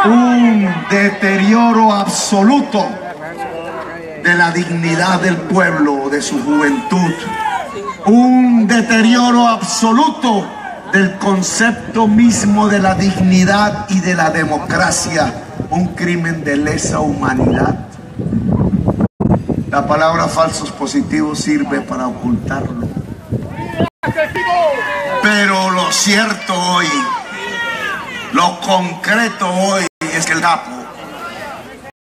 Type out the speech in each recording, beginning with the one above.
Un deterioro absoluto de la dignidad del pueblo, de su juventud. Un deterioro absoluto del concepto mismo de la dignidad y de la democracia. Un crimen de lesa humanidad. La palabra falsos positivos sirve para ocultarlo. Pero lo cierto hoy, lo concreto hoy, es que el Chapo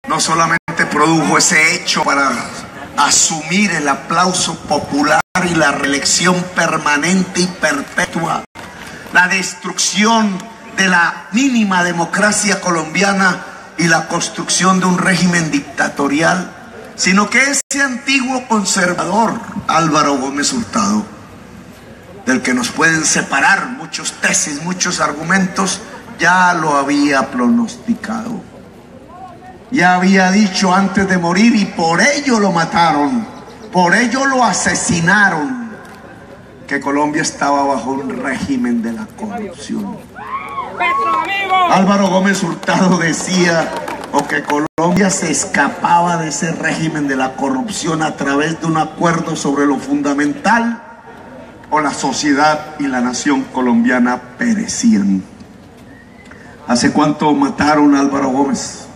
no solamente produjo ese hecho para asumir el aplauso popular y la reelección permanente y perpetua, la destrucción de la mínima democracia colombiana y la construcción de un régimen dictatorial, sino que ese antiguo conservador Álvaro Gómez Hurtado, del que nos pueden separar muchos tesis, muchos argumentos, ya lo había pronosticado. Ya había dicho antes de morir, y por ello lo mataron, por ello lo asesinaron, que Colombia estaba bajo un régimen de la corrupción. Álvaro Gómez Hurtado decía que Colombia se escapaba de ese régimen de la corrupción a través de un acuerdo sobre lo fundamental, o la sociedad y la nación colombiana perecían. ¿Hace cuánto mataron a Álvaro Gómez?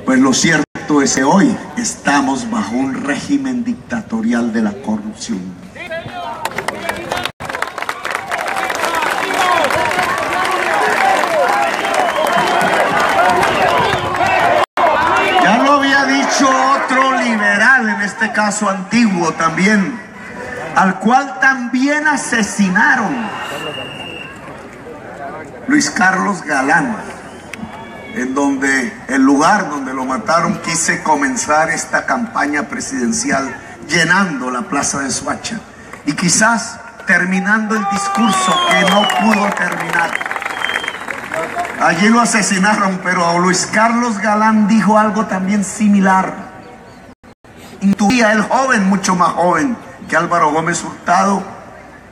Pues lo cierto es que hoy estamos bajo un régimen dictatorial de la corrupción. Ya lo había dicho otro liberal, en este caso antiguo también, al cual también asesinaron, Luis Carlos Galán, en donde el lugar donde lo mataron quise comenzar esta campaña presidencial llenando la plaza de Soacha y quizás terminando el discurso que no pudo terminar. Allí lo asesinaron, pero Luis Carlos Galán dijo algo también similar. Intuía el joven, mucho más joven que Álvaro Gómez Hurtado,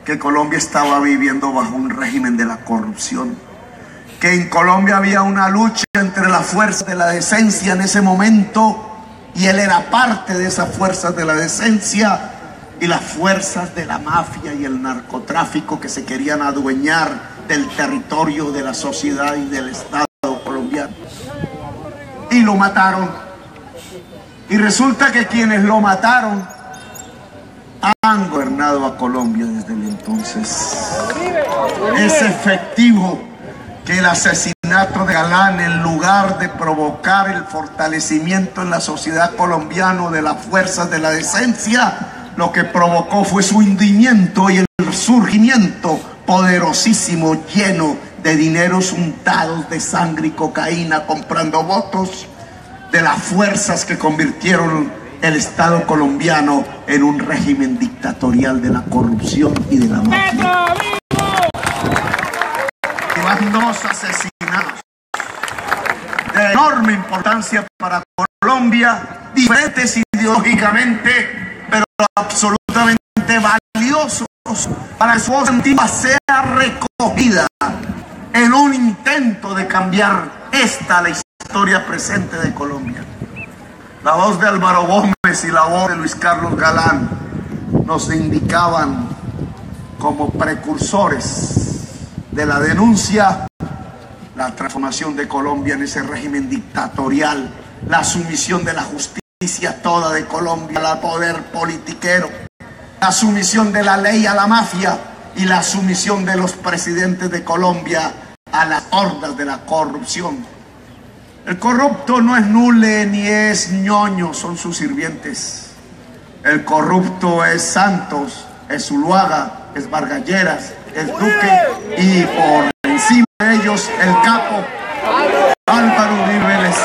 que Colombia estaba viviendo bajo un régimen de la corrupción, que en Colombia había una lucha entre las fuerzas de la decencia en ese momento, y él era parte de esas fuerzas de la decencia, y las fuerzas de la mafia y el narcotráfico que se querían adueñar del territorio, de la sociedad y del Estado colombiano. Y lo mataron. Y resulta que quienes lo mataron han gobernado a Colombia desde el entonces. Es efectivo que el asesinato de Galán, en lugar de provocar el fortalecimiento en la sociedad colombiana de las fuerzas de la decencia, lo que provocó fue su hundimiento y el surgimiento poderosísimo, lleno de dineros untados de sangre y cocaína, comprando votos, de las fuerzas que convirtieron el Estado colombiano en un régimen dictatorial de la corrupción y de la mafia. Van dos asesinatos de enorme importancia para Colombia, diferentes ideológicamente, pero absolutamente valiosos para que su voz antigua sea recogida en un intento de cambiar la historia presente de Colombia. La voz de Álvaro Gómez y la voz de Luis Carlos Galán nos indicaban como precursores de la denuncia, la transformación de Colombia en ese régimen dictatorial, la sumisión de la justicia toda de Colombia al poder politiquero, la sumisión de la ley a la mafia y la sumisión de los presidentes de Colombia a las hordas de la corrupción. El corrupto no es Nule ni es Ñoño, son sus sirvientes. El corrupto es Santos, es Zuluaga, es Vargas Lleras, es Duque, y por encima de ellos el capo Álvaro Uribe Vélez.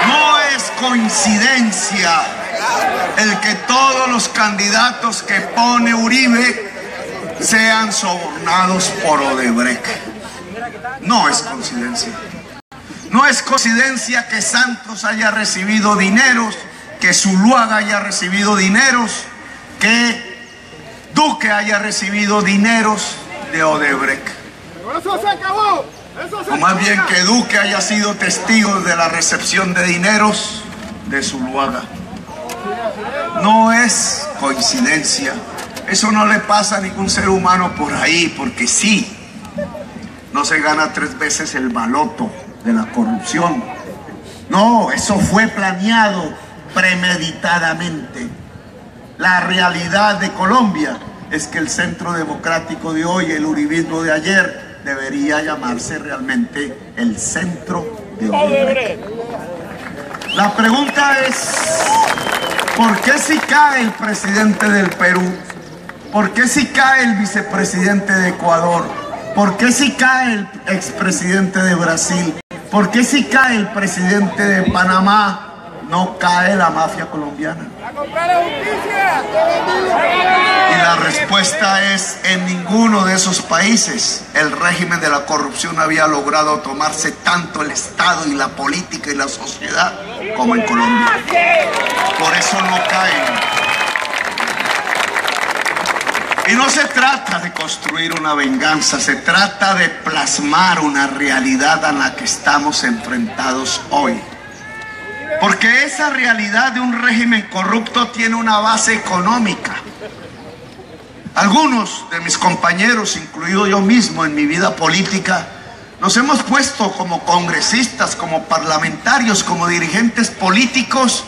No es coincidencia el que todos los candidatos que pone Uribe sean sobornados por Odebrecht. No es coincidencia. No es coincidencia que Santos haya recibido dineros, que Zuluaga haya recibido dineros, que Duque haya recibido dineros de Odebrecht. ¡Eso se acabó! O más bien que Duque haya sido testigo de la recepción de dineros de Zuluaga. No es coincidencia. Eso no le pasa a ningún ser humano por ahí, porque sí. No se gana 3 veces el baloto de la corrupción. No, eso fue planeado premeditadamente. La realidad de Colombia es que el centro democrático de hoy, el uribismo de ayer, debería llamarse realmente el centro de Odebrecht. La pregunta es, ¿por qué si cae el presidente del Perú? ¿Por qué si cae el vicepresidente de Ecuador? ¿Por qué si cae el expresidente de Brasil? ¿Por qué si cae el presidente de Panamá? No cae la mafia colombiana. Y la respuesta es: en ninguno de esos países el régimen de la corrupción había logrado tomarse tanto el Estado y la política y la sociedad como en Colombia. Por eso no caen. Y no se trata de construir una venganza, se trata de plasmar una realidad a la que estamos enfrentados hoy. Porque esa realidad de un régimen corrupto tiene una base económica. Algunos de mis compañeros, incluido yo mismo en mi vida política, nos hemos puesto como congresistas, como parlamentarios, como dirigentes políticos,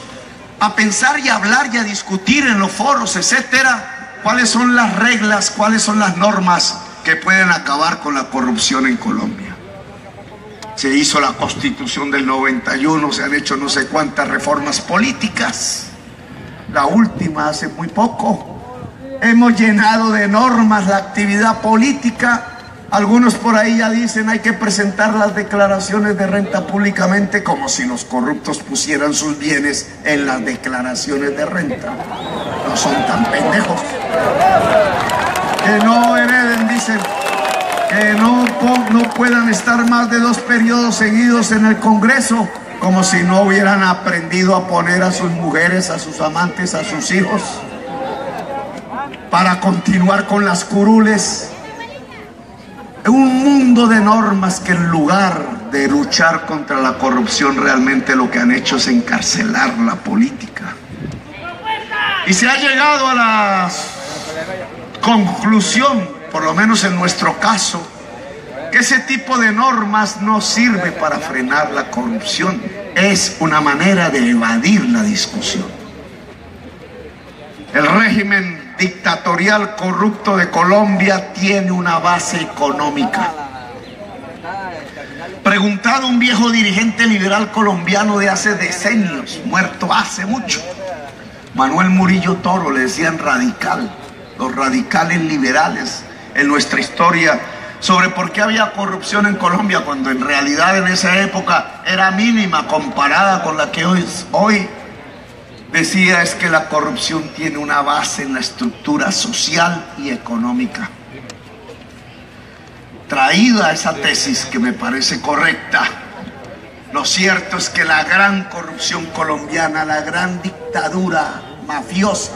a pensar y a hablar y a discutir en los foros, etcétera, cuáles son las reglas, cuáles son las normas que pueden acabar con la corrupción en Colombia. Se hizo la Constitución del 91, se han hecho no sé cuántas reformas políticas. La última hace muy poco. Hemos llenado de normas la actividad política. Algunos por ahí ya dicen hay que presentar las declaraciones de renta públicamente, como si los corruptos pusieran sus bienes en las declaraciones de renta. No son tan pendejos. Que no hereden, dicen. Que no puedan estar más de 2 periodos seguidos en el Congreso, como si no hubieran aprendido a poner a sus mujeres, a sus amantes, a sus hijos, para continuar con las curules. Un mundo de normas que en lugar de luchar contra la corrupción realmente lo que han hecho es encarcelar la política. Y se ha llegado a la conclusión, por lo menos en nuestro caso, que ese tipo de normas no sirve para frenar la corrupción. Es una manera de evadir la discusión. El régimen dictatorial corrupto de Colombia tiene una base económica. Preguntado a un viejo dirigente liberal colombiano de hace decenios, muerto hace mucho, Manuel Murillo Toro, le decían radical, los radicales liberales en nuestra historia, sobre por qué había corrupción en Colombia, cuando en realidad en esa época era mínima comparada con la que hoy. Decía, es que la corrupción tiene una base en la estructura social y económica. Traída esa tesis, que me parece correcta, lo cierto es que la gran corrupción colombiana, la gran dictadura mafiosa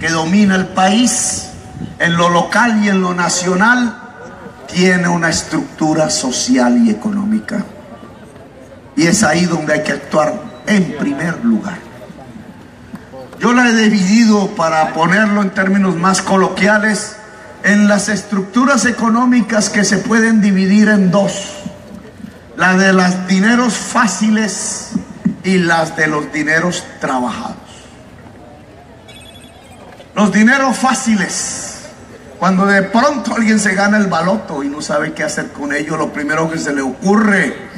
que domina el país, en lo local y en lo nacional, tiene una estructura social y económica. Y es ahí donde hay que actuar en primer lugar. Yo la he dividido, para ponerlo en términos más coloquiales, en las estructuras económicas que se pueden dividir en 2. La de los dineros fáciles y las de los dineros trabajados. Los dineros fáciles, cuando de pronto alguien se gana el baloto y no sabe qué hacer con ello, lo primero que se le ocurre,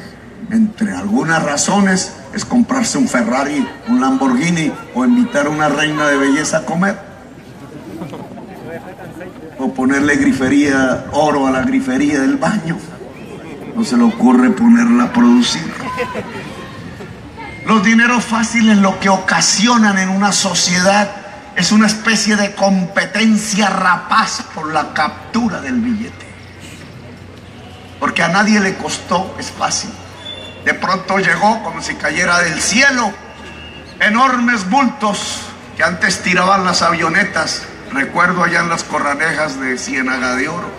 entre algunas razones, es comprarse un Ferrari, un Lamborghini, o invitar a una reina de belleza a comer, o ponerle grifería, oro a la grifería del baño. No se le ocurre ponerla a producir. Los dineros fáciles lo que ocasionan en una sociedad es una especie de competencia rapaz por la captura del billete, porque a nadie le costó, es fácil. De pronto llegó como si cayera del cielo enormes bultos que antes tiraban las avionetas. Recuerdo allá en las Corranejas de Ciénaga de Oro.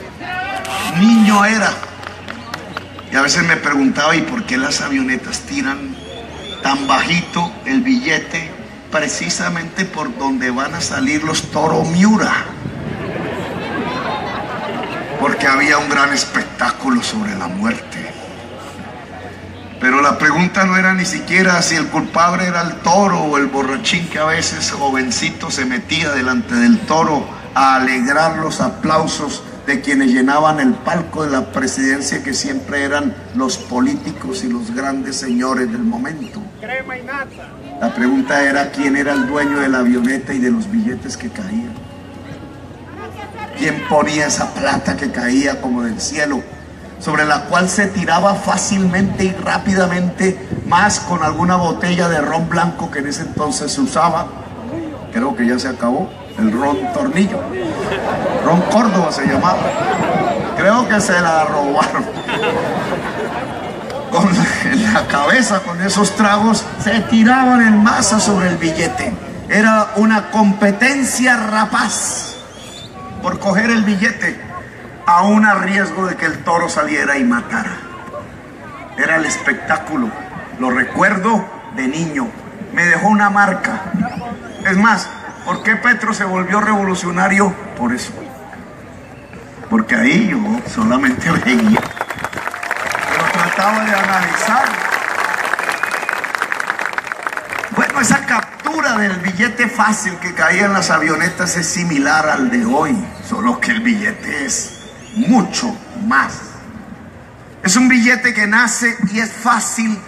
Niño era. Y a veces me preguntaba, ¿y por qué las avionetas tiran tan bajito el billete? Precisamente por donde van a salir los Toro Miura. Porque había un gran espectáculo sobre la muerte. Pero la pregunta no era ni siquiera si el culpable era el toro o el borrachín que a veces jovencito se metía delante del toro a alegrar los aplausos de quienes llenaban el palco de la presidencia, que siempre eran los políticos y los grandes señores del momento. La pregunta era quién era el dueño de la avioneta y de los billetes que caían. ¿Quién ponía esa plata que caía como del cielo, sobre la cual se tiraba fácilmente y rápidamente, más con alguna botella de ron blanco que en ese entonces se usaba? Creo que ya se acabó, el ron Tornillo, ron Córdoba se llamaba. Creo que se la robaron. En la cabeza, con esos tragos, se tiraban en masa sobre el billete. Era una competencia rapaz por coger el billete, aún a riesgo de que el toro saliera y matara. Era el espectáculo. Lo recuerdo de niño. Me dejó una marca. Es más, ¿por qué Petro se volvió revolucionario? Por eso. Porque ahí yo solamente veía, pero trataba de analizar. Bueno, esa captura del billete fácil que caía en las avionetas es similar al de hoy, solo que el billete es mucho más. Es un billete que nace y es fácil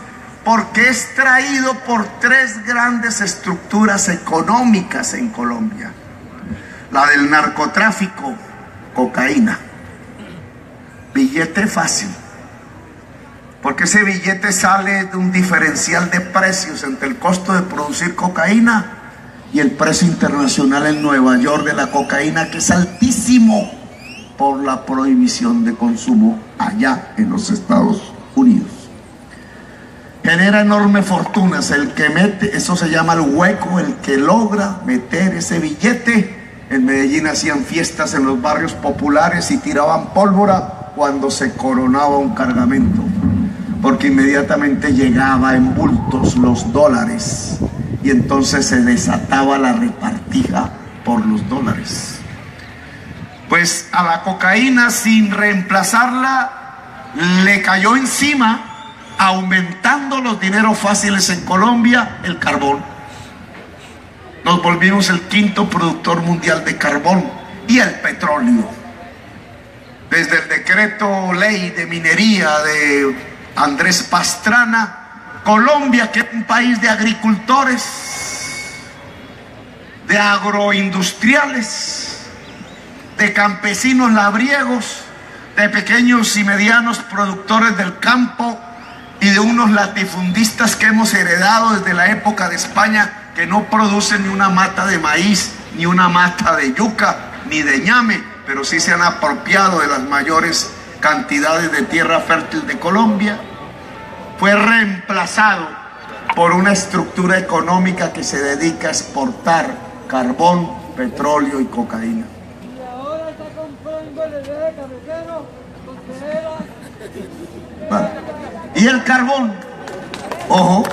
porque es traído por tres grandes estructuras económicas en Colombia. La del narcotráfico, cocaína. Billete fácil, porque ese billete sale de un diferencial de precios entre el costo de producir cocaína y el precio internacional en Nueva York de la cocaína, que es altísimo por la prohibición de consumo allá en los Estados Unidos. Genera enormes fortunas el que mete, eso se llama el hueco, el que logra meter ese billete. En Medellín hacían fiestas en los barrios populares y tiraban pólvora cuando se coronaba un cargamento, porque inmediatamente llegaba en bultos los dólares y entonces se desataba la repartija por los dólares. Pues a la cocaína, sin reemplazarla, le cayó encima, aumentando los dineros fáciles en Colombia, el carbón. Nos volvimos el quinto productor mundial de carbón y el petróleo. Desde el decreto ley de minería de Andrés Pastrana, Colombia, que es un país de agricultores, de agroindustriales, de campesinos labriegos, de pequeños y medianos productores del campo y de unos latifundistas que hemos heredado desde la época de España, que no producen ni una mata de maíz, ni una mata de yuca, ni de ñame, pero sí se han apropiado de las mayores cantidades de tierra fértil de Colombia. Fue reemplazado por una estructura económica que se dedica a exportar carbón, petróleo y cocaína. Vale. Y el carbón, ojo,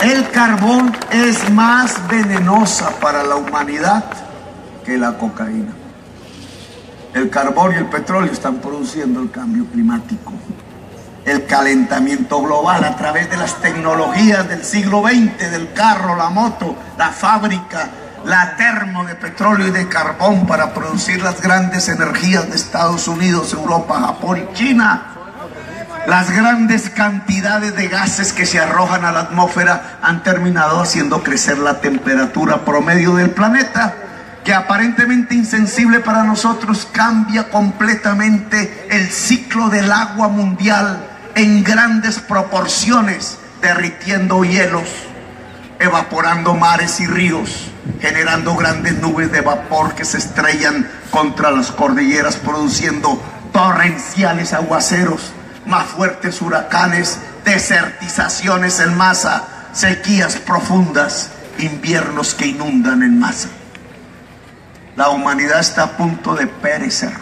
el carbón es más venenosa para la humanidad que la cocaína. El carbón y el petróleo están produciendo el cambio climático, el calentamiento global a través de las tecnologías del siglo XX, del carro, la moto, la fábrica, la termo de petróleo y de carbón para producir las grandes energías de Estados Unidos, Europa, Japón y China. Las grandes cantidades de gases que se arrojan a la atmósfera han terminado haciendo crecer la temperatura promedio del planeta, que aparentemente insensible para nosotros cambia completamente el ciclo del agua mundial en grandes proporciones, derritiendo hielos, evaporando mares y ríos, generando grandes nubes de vapor que se estrellan contra las cordilleras, produciendo torrenciales aguaceros, más fuertes huracanes, desertizaciones en masa, sequías profundas, inviernos que inundan en masa. La humanidad está a punto de perecer.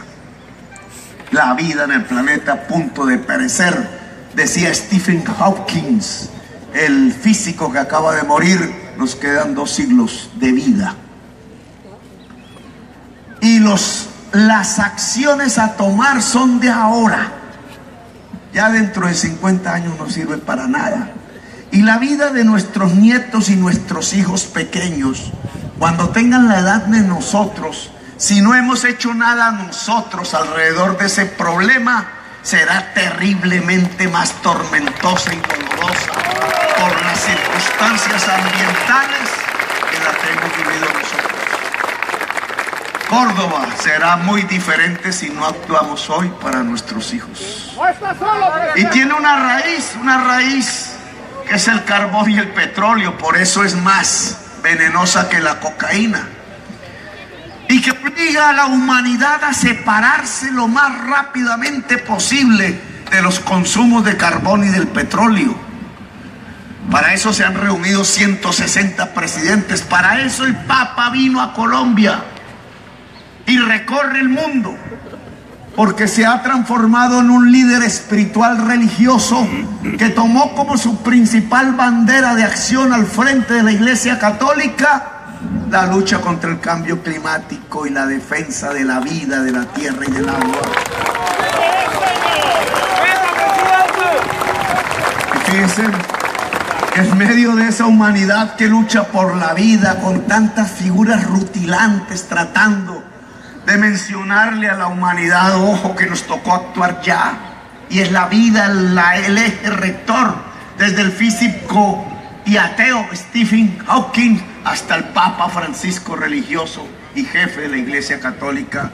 La vida en el planeta a punto de perecer. Decía Stephen Hawking, el físico que acaba de morir, nos quedan 2 siglos de vida. Y las acciones a tomar son de ahora. Ya dentro de 50 años no sirve para nada. Y la vida de nuestros nietos y nuestros hijos pequeños, cuando tengan la edad de nosotros, si no hemos hecho nada nosotros alrededor de ese problema, será terriblemente más tormentosa y dolorosa por las circunstancias ambientales que la que hemos vivido nosotros. Córdoba será muy diferente si no actuamos hoy para nuestros hijos. Y tiene una raíz que es el carbón y el petróleo, por eso es más venenosa que la cocaína. Y que obliga a la humanidad a separarse lo más rápidamente posible de los consumos de carbón y del petróleo. Para eso se han reunido 160 presidentes, para eso el Papa vino a Colombia y recorre el mundo, porque se ha transformado en un líder espiritual religioso que tomó como su principal bandera de acción al frente de la Iglesia Católica la lucha contra el cambio climático y la defensa de la vida, de la tierra y del agua. Y fíjense, en medio de esa humanidad que lucha por la vida con tantas figuras rutilantes tratando de mencionarle a la humanidad, ojo que nos tocó actuar ya, y es la vida el eje rector, desde el físico y ateo Stephen Hawking hasta el Papa Francisco, religioso y jefe de la Iglesia Católica.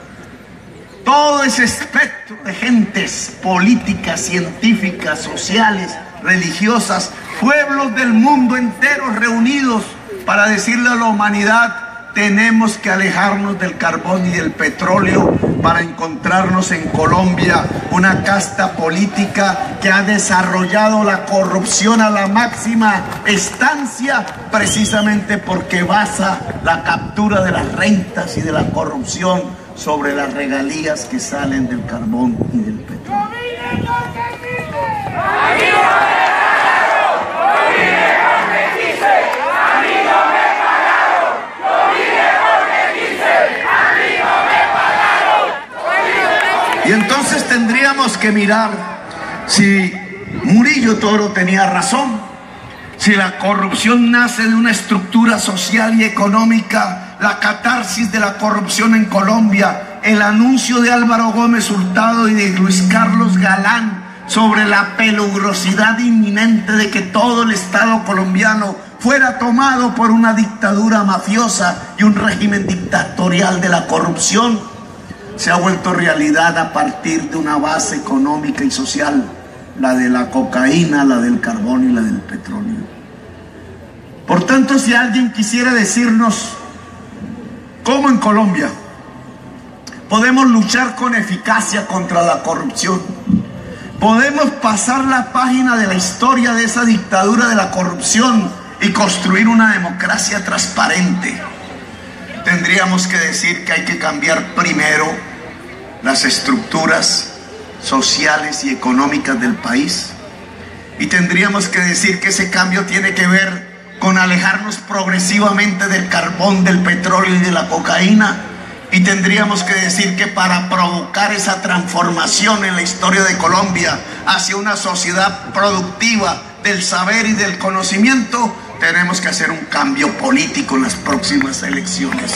Todo ese espectro de gentes políticas, científicas, sociales, religiosas, pueblos del mundo entero reunidos para decirle a la humanidad: tenemos que alejarnos del carbón y del petróleo para encontrarnos en Colombia una casta política que ha desarrollado la corrupción a la máxima instancia, precisamente porque basa la captura de las rentas y de la corrupción sobre las regalías que salen del carbón y del petróleo. Y entonces tendríamos que mirar si Murillo Toro tenía razón, si la corrupción nace de una estructura social y económica, la catarsis de la corrupción en Colombia, el anuncio de Álvaro Gómez Hurtado y de Luis Carlos Galán sobre la peligrosidad inminente de que todo el Estado colombiano fuera tomado por una dictadura mafiosa y un régimen dictatorial de la corrupción, se ha vuelto realidad a partir de una base económica y social, la de la cocaína, la del carbón y la del petróleo. Por tanto, si alguien quisiera decirnos cómo en Colombia podemos luchar con eficacia contra la corrupción, podemos pasar la página de la historia de esa dictadura de la corrupción y construir una democracia transparente, tendríamos que decir que hay que cambiar primero las estructuras sociales y económicas del país, y tendríamos que decir que ese cambio tiene que ver con alejarnos progresivamente del carbón, del petróleo y de la cocaína, y tendríamos que decir que para provocar esa transformación en la historia de Colombia hacia una sociedad productiva del saber y del conocimiento, tenemos que hacer un cambio político en las próximas elecciones.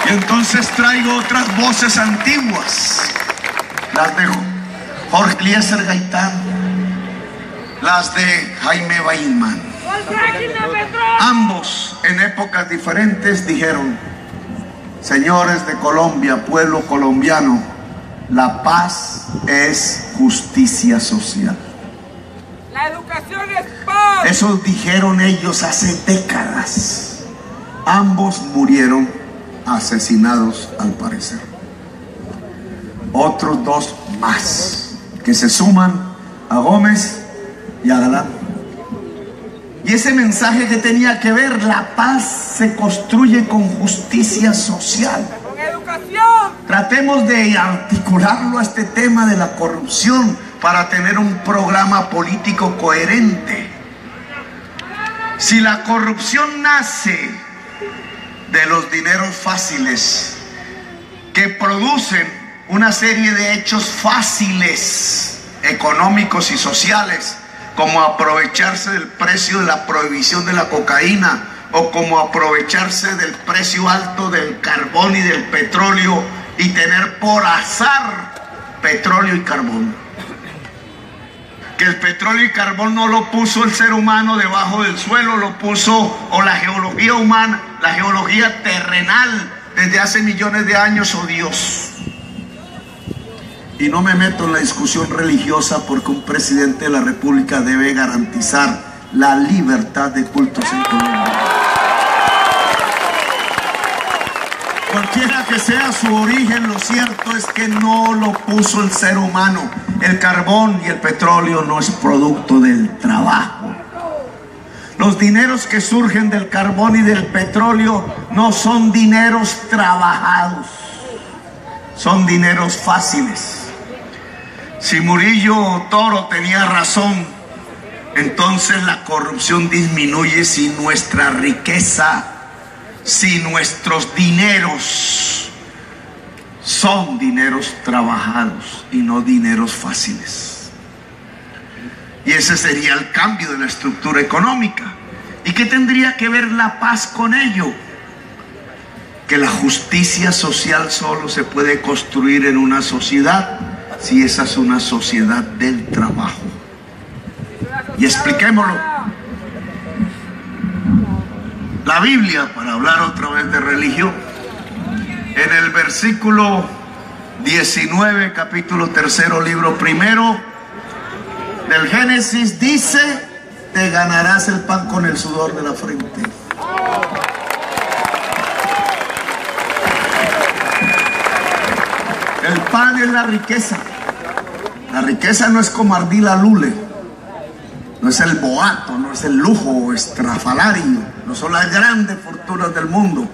Y entonces traigo otras voces antiguas, las de Jorge Eliezer Gaitán, las de Jaime Bainman. Ambos en épocas diferentes dijeron: señores de Colombia, pueblo colombiano, la paz es justicia social. La educación es paz. Eso dijeron ellos hace décadas. Ambos murieron asesinados, al parecer. Otros dos más que se suman a Gómez y a Galán. Y ese mensaje que tenía que ver, la paz se construye con justicia social. Con educación. Tratemos de articularlo a este tema de la corrupción para tener un programa político coherente. Si la corrupción nace de los dineros fáciles que producen una serie de hechos fáciles, económicos y sociales, como aprovecharse del precio de la prohibición de la cocaína, o como aprovecharse del precio alto del carbón y del petróleo y tener por azar petróleo y carbón. Que el petróleo y carbón no lo puso el ser humano debajo del suelo, lo puso o la geología humana, la geología terrenal desde hace millones de años, o Dios. Y no me meto en la discusión religiosa, porque un presidente de la República debe garantizar la libertad de cultos en Colombia. Cualquiera que sea su origen, lo cierto es que no lo puso el ser humano. El carbón y el petróleo no es producto del trabajo. Los dineros que surgen del carbón y del petróleo no son dineros trabajados, son dineros fáciles. Si Murillo Toro tenía razón, entonces la corrupción disminuye si nuestra riqueza, si nuestros dineros son dineros trabajados y no dineros fáciles. Y ese sería el cambio de la estructura económica. ¿Y qué tendría que ver la paz con ello? Que la justicia social solo se puede construir en una sociedad si esa es una sociedad del trabajo. Y expliquémoslo. La Biblia, para hablar otra vez de religión, en el versículo 19, capítulo 3, libro 1 del Génesis, dice: te ganarás el pan con el sudor de la frente. El pan es la riqueza. La riqueza no es como Ardila Lule, no es el boato, no es el lujo estrafalario, no son las grandes fortunas del mundo.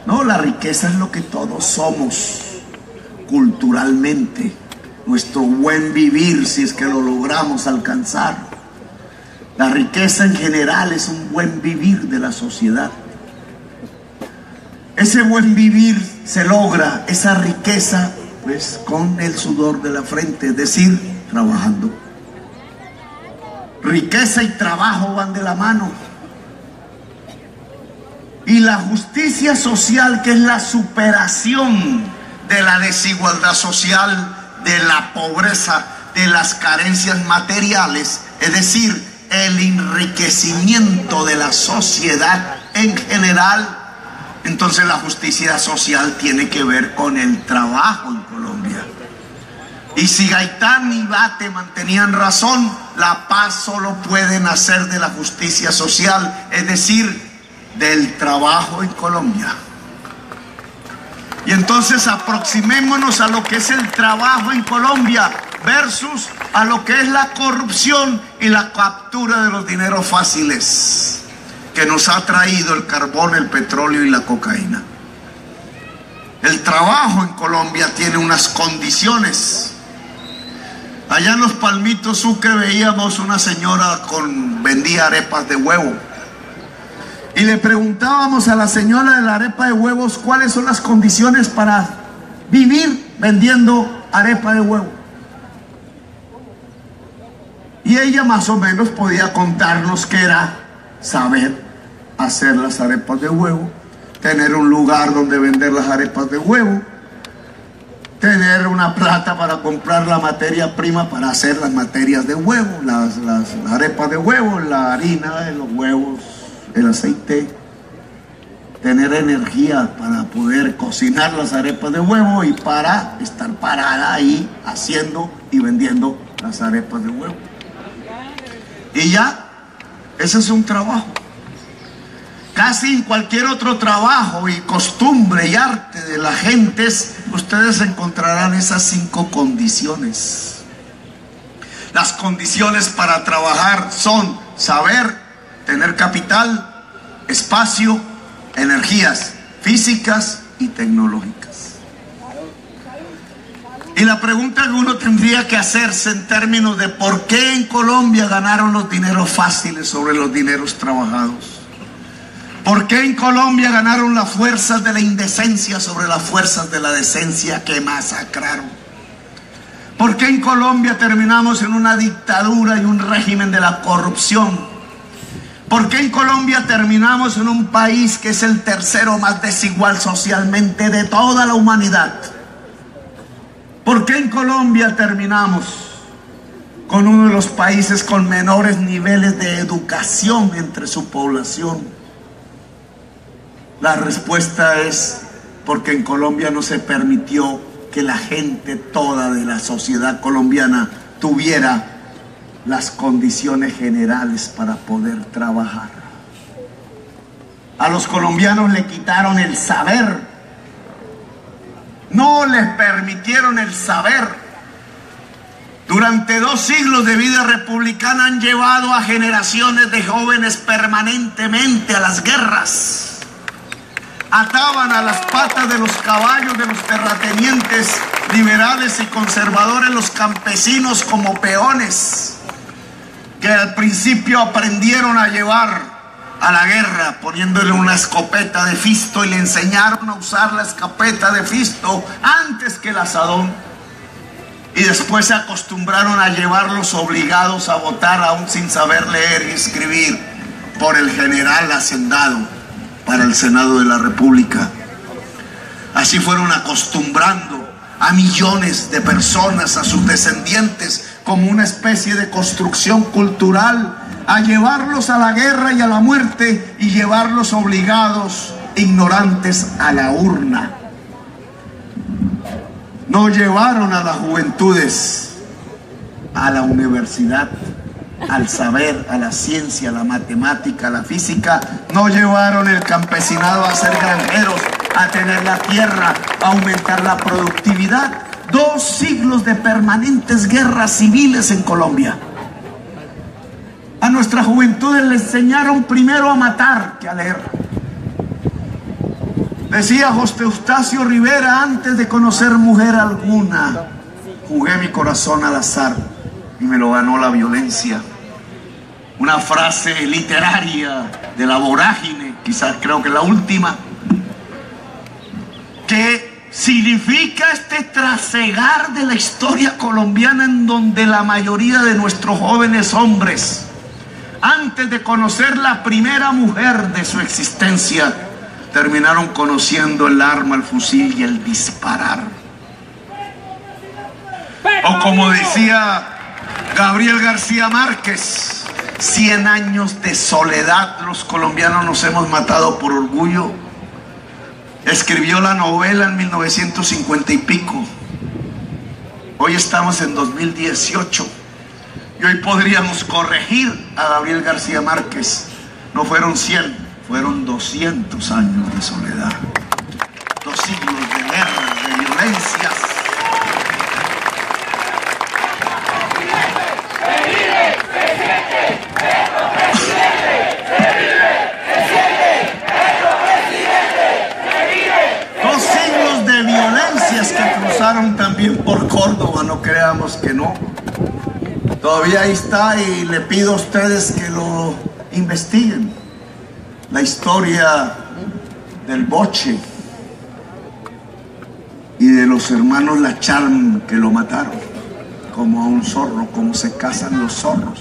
No, la riqueza es lo que todos somos culturalmente, nuestro buen vivir, si es que lo logramos alcanzar. La riqueza en general es un buen vivir de la sociedad. Ese buen vivir se logra, esa riqueza, pues con el sudor de la frente, es decir, trabajando. Riqueza y trabajo van de la mano. Y la justicia social, que es la superación de la desigualdad social, de la pobreza, de las carencias materiales, es decir, el enriquecimiento de la sociedad en general. Entonces la justicia social tiene que ver con el trabajo en Colombia. Y si Gaitán y Bateman tenían razón, la paz solo puede nacer de la justicia social, es decir, del trabajo en Colombia. Y entonces aproximémonos a lo que es el trabajo en Colombia versus a lo que es la corrupción y la captura de los dineros fáciles que nos ha traído el carbón, el petróleo y la cocaína. El trabajo en Colombia tiene unas condiciones. Allá en los Palmitos Sucre veíamos una señora vendía arepas de huevo. Y le preguntábamos a la señora de la arepa de huevos cuáles son las condiciones para vivir vendiendo arepa de huevo. Y ella más o menos podía contarnos que era saber hacer las arepas de huevo, tener un lugar donde vender las arepas de huevo, tener una plata para comprar la materia prima para hacer las materias de huevo, las arepas de huevo, la harina, los huevos, el aceite, tener energía para poder cocinar las arepas de huevo y para estar parada ahí haciendo y vendiendo las arepas de huevo. Y ya, ese es un trabajo. Casi en cualquier otro trabajo y costumbre y arte de la gente, ustedes encontrarán esas 5 condiciones. Las condiciones para trabajar son saber, tener capital, espacio, energías físicas y tecnológicas. Y la pregunta que uno tendría que hacerse en términos de por qué en Colombia ganaron los dineros fáciles sobre los dineros trabajados. ¿Por qué en Colombia ganaron las fuerzas de la indecencia sobre las fuerzas de la decencia que masacraron? ¿Por qué en Colombia terminamos en una dictadura y un régimen de la corrupción? ¿Por qué en Colombia terminamos en un país que es el tercero más desigual socialmente de toda la humanidad? ¿Por qué en Colombia terminamos con uno de los países con menores niveles de educación entre su población? La respuesta es porque en Colombia no se permitió que la gente toda de la sociedad colombiana tuviera las condiciones generales para poder trabajar. A los colombianos le quitaron el saber, no les permitieron el saber. Durante 2 siglos de vida republicana han llevado a generaciones de jóvenes permanentemente a las guerras. Ataban a las patas de los caballos de los terratenientes liberales y conservadores los campesinos como peones, que al principio aprendieron a llevar a la guerra poniéndole una escopeta de fisto y le enseñaron a usar la escopeta de fisto antes que el asadón, y después se acostumbraron a llevarlos obligados a votar aún sin saber leer y escribir por el general hacendado para el Senado de la República. Así fueron acostumbrando a millones de personas, a sus descendientes, como una especie de construcción cultural, a llevarlos a la guerra y a la muerte, y llevarlos obligados, ignorantes, a la urna. No llevaron a las juventudes a la universidad, al saber, a la ciencia, a la matemática, a la física. No llevaron el campesinado a ser granjeros, a tener la tierra, a aumentar la productividad. 2 siglos de permanentes guerras civiles en Colombia. A nuestras juventudes les enseñaron primero a matar que a leer. Decía José Eustacio Rivera: antes de conocer mujer alguna, jugué mi corazón al azar y me lo ganó la violencia. Una frase literaria de La Vorágine, quizás creo que la última, que significa este trasegar de la historia colombiana, en donde la mayoría de nuestros jóvenes hombres, antes de conocer la primera mujer de su existencia, terminaron conociendo el arma, el fusil y el disparar. O como decía Gabriel García Márquez: 100 años de soledad los colombianos nos hemos matado por orgullo. Escribió la novela en 1950 y pico. Hoy estamos en 2018 y hoy podríamos corregir a Gabriel García Márquez. No fueron 100, fueron 200 años de soledad. 2 siglos de guerra, de violencias. Que cruzaron también por Córdoba, no creamos que no. Todavía ahí está, y le pido a ustedes que lo investiguen. La historia del Boche y de los hermanos Lacharm, que lo mataron como a un zorro, como se cazan los zorros.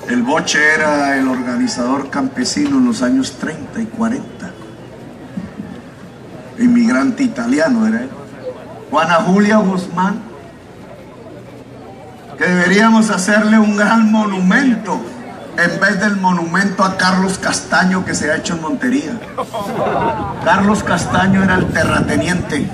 El Boche era el organizador campesino en los años 30 y 40. Inmigrante italiano era él. Juana Julia Guzmán, que deberíamos hacerle un gran monumento en vez del monumento a Carlos Castaño que se ha hecho en Montería. Carlos Castaño era el terrateniente